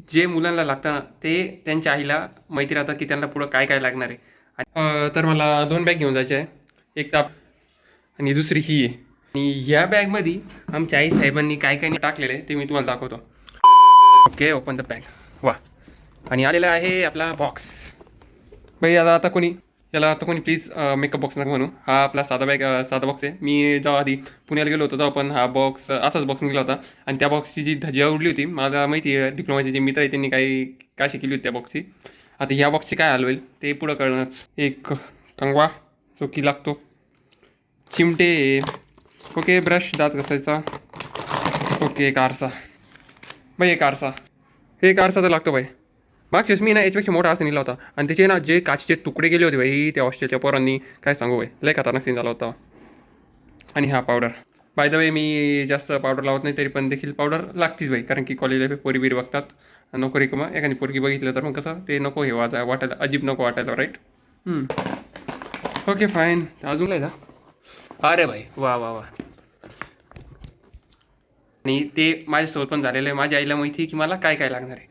जे मुलांना लागतं ना ते त्यांच्या आईला माहिती राहतं की त्यांना पुढं काय काय लागणार आहे. तर मला 2 बॅग घेऊन जायच्या आहे. एक ताप आणि दुसरी ही आहे. आणि ह्या बॅगमध्ये आमच्या आई साहेबांनी काय काय टाकलेलं आहे ते मी तुम्हाला दाखवतो. Okay, open the bag. वा. आणि आलेला आहे आपला बॉक्स. भाई आता कोणी याला आता कोणी प्लीज मेकअप बॉक्स नका म्हणू. हा आपला साधा बॉक्स आहे. मी जेव्हा आधी पुण्याला गेलो होतो तेव्हा पण हा बॉक्स असाच बॉक्स निघाला होता. आणि त्या बॉक्सची जी धजी उडली होती, मला माहिती आहे डिप्लोमाचे जे मित्र आहे त्यांनी काही काय शिकली होती त्या बॉक्सची. आता ह्या बॉक्सची काय हाल होईल ते पुढं कळणंच. एक कंगवा जो की लागतो, चिमटे, ओके, ब्रश दात घासायचा, ओके, एक आरसा. बाई एक आरसा, एक आरसा तर लागतो बाई. मागच्याच मी ना याच्यापेक्षा मोठा आरसा निघाला होता आणि त्याचे ना जे काचेचे तुकडे गेले होते भाई त्या हॉस्टेलच्या पोरांनी, काय सांगू भाई, लय खतरनाक सीन झाला होता. आणि हा पावडर, बाय द वे मी जास्त पावडर लावत नाही तरी पण देखील पावडर लागतीच बाई, कारण की कॉलेजला पोरी बिरी बघतात. नको रिकमा एखादी पोरगी बघितलं तर मग कसं ते नको हे वाटायला अजीब नको वाटायला, राईट. Okay fine. अजून काय का? अरे भाई वा वा वा. आणि ते माझ्यासोबत पण झालेलं आहे. माझ्या आईला माहिती आहे की मला काय काय लागणार आहे.